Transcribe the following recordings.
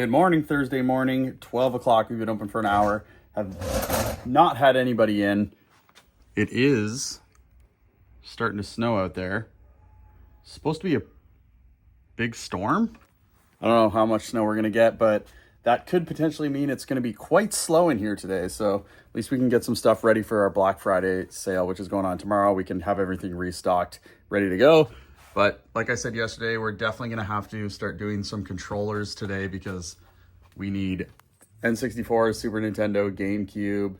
Good morning, Thursday morning, 12 o'clock. We've been open for an hour. Have not had anybody in. It is starting to snow out there. It's supposed to be a big storm. I don't know how much snow we're going to get, but that could potentially mean it's going to be quite slow in here today. So at least we can get some stuff ready for our Black Friday sale, which is going on tomorrow. We can have everything restocked, ready to go. But like I said yesterday, we're definitely going to have to start doing some controllers today because we need N64, Super Nintendo, GameCube,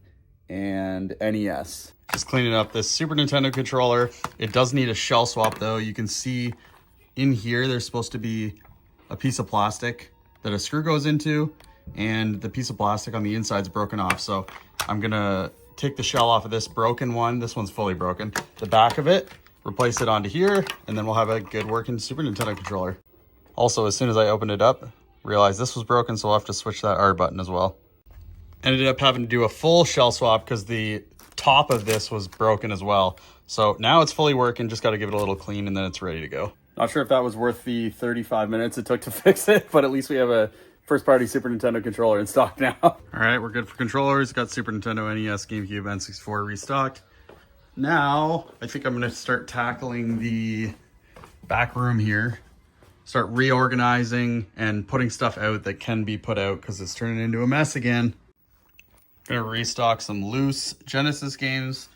and NES. Just cleaning up this Super Nintendo controller. It does need a shell swap though. You can see in here there's supposed to be a piece of plastic that a screw goes into, and the piece of plastic on the inside is broken off. So I'm going to take the shell off of this broken one. This one's fully broken. The back of it, replace it onto here, and then we'll have a good working Super Nintendo controller. Also, as soon as I opened it up, realized this was broken, so I'll have to switch that R button as well. Ended up having to do a full shell swap because the top of this was broken as well. So now it's fully working, just got to give it a little clean and then it's ready to go. Not sure if that was worth the 35 minutes it took to fix it, but at least we have a first-party Super Nintendo controller in stock now. All right, we're good for controllers. Got Super Nintendo, NES, GameCube, N64 restocked. Now, I think I'm going to start tackling the back room here. Start reorganizing and putting stuff out that can be put out because it's turning into a mess again. Going to restock some loose Genesis games.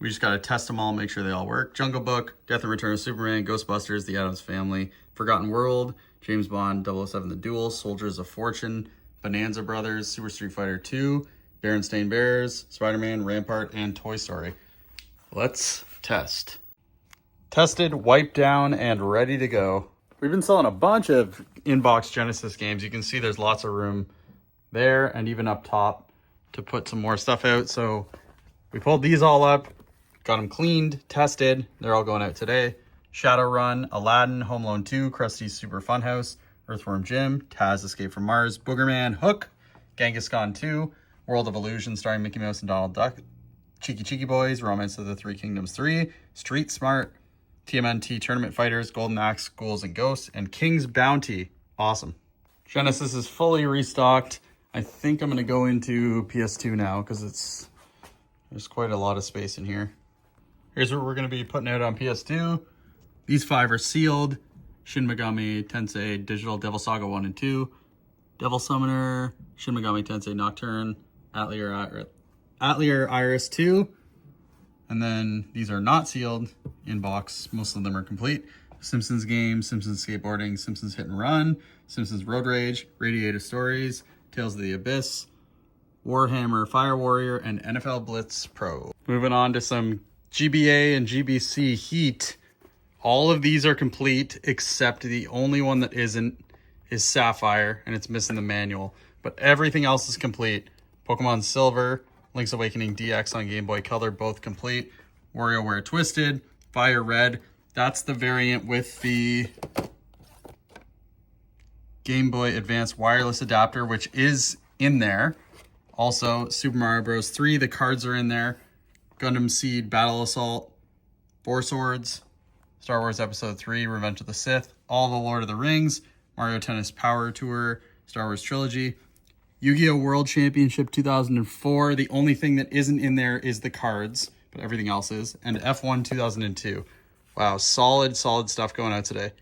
We just got to test them all, make sure they all work. Jungle Book, Death and Return of Superman, Ghostbusters, The Addams Family, Forgotten World, James Bond, 007 The Duel, Soldiers of Fortune, Bonanza Brothers, Super Street Fighter 2, Berenstain Bears, Spider-Man, Rampart, and Toy Story. Let's test. Tested, wiped down, and ready to go. We've been selling a bunch of in-box Genesis games. You can see there's lots of room there and even up top to put some more stuff out. So we pulled these all up, got them cleaned, tested. They're all going out today. Shadowrun, Aladdin, Home Alone 2, Krusty's Super Funhouse, Earthworm Jim, Taz Escape from Mars, Boogerman, Hook, Genghis Khan 2, World of Illusion starring Mickey Mouse and Donald Duck, Cheeky Cheeky Boys, Romance of the Three Kingdoms 3, Street Smart, TMNT Tournament Fighters, Golden Axe, Ghouls and Ghosts, and King's Bounty. Awesome. Genesis is fully restocked. I think I'm going to go into PS2 now because there's quite a lot of space in here. Here's what we're going to be putting out on PS2. These 5 are sealed. Shin Megami Tensei Digital Devil Saga 1 and 2, Devil Summoner, Shin Megami Tensei Nocturne, Atelier Iris 2, and then these are not sealed in box. Most of them are complete. Simpsons game, Simpsons skateboarding, Simpsons hit and run, Simpsons road rage, Radiator Stories, Tales of the Abyss, Warhammer Fire Warrior, and NFL Blitz Pro. Moving on to some GBA and GBC Heat. All of these are complete except the only one that isn't is Sapphire, and it's missing the manual. But everything else is complete. Pokemon Silver, Link's Awakening DX on Game Boy Color, both complete. WarioWare Twisted, Fire Red. That's the variant with the Game Boy Advance wireless adapter, which is in there. Also, Super Mario Bros. 3, the cards are in there. Gundam Seed, Battle Assault, Four Swords, Star Wars Episode 3, Revenge of the Sith, all the Lord of the Rings, Mario Tennis Power Tour, Star Wars Trilogy, Yu-Gi-Oh! World Championship 2004. The only thing that isn't in there is the cards, but everything else is. And F1 2002. Wow, solid stuff going out today.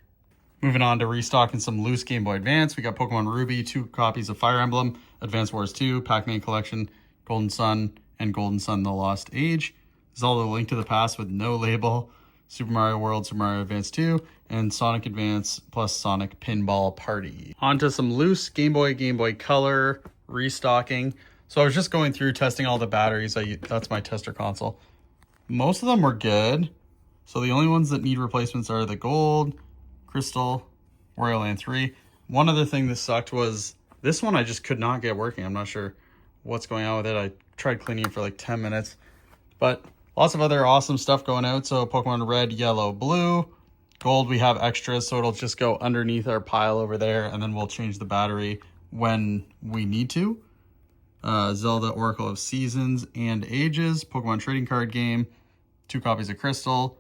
Moving on to restocking some loose Game Boy Advance. We got Pokemon Ruby, 2 copies of Fire Emblem, Advance Wars 2, Pac-Man Collection, Golden Sun, and Golden Sun The Lost Age. Zelda Link to the Past with no label, Super Mario World, Super Mario Advance 2, and Sonic Advance plus Sonic Pinball Party. On to some loose Game Boy Color restocking. So I was just going through testing all the batteries. That's my tester console. Most of them were good. So the only ones that need replacements are the Gold, Crystal, Wario Land 3. One other thing that sucked was this one I just could not get working. I'm not sure what's going on with it. I tried cleaning it for like 10 minutes. But lots of other awesome stuff going out. So Pokemon Red, Yellow, Blue. Gold, we have extras, so it'll just go underneath our pile over there, and then we'll change the battery when we need to. Zelda Oracle of Seasons and Ages, Pokemon Trading Card Game, 2 copies of Crystal,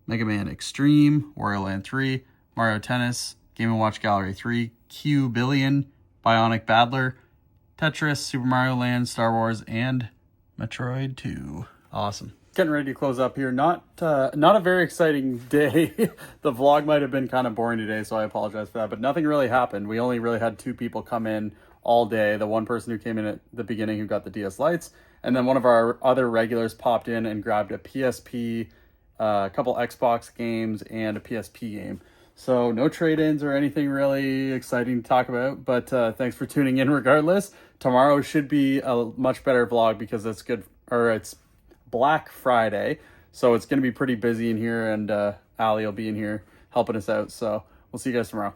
Mega Man Extreme, Wario Land 3, Mario Tennis, Game & Watch Gallery 3, Q Billion, Bionic Battler, Tetris, Super Mario Land, Star Wars, and Metroid 2. Awesome. Getting ready to close up here. Not a very exciting day. The vlog might have been kind of boring today, so I apologize for that. But nothing really happened. We only really had 2 people come in all day. The one person who came in at the beginning who got the DS Lights, and then one of our other regulars popped in and grabbed a PSP, a couple Xbox games, and a PSP game. So no trade-ins or anything really exciting to talk about, but thanks for tuning in regardless. Tomorrow should be a much better vlog because it's Black Friday, so it's going to be pretty busy in here, and Allie will be in here helping us out. So we'll see you guys tomorrow.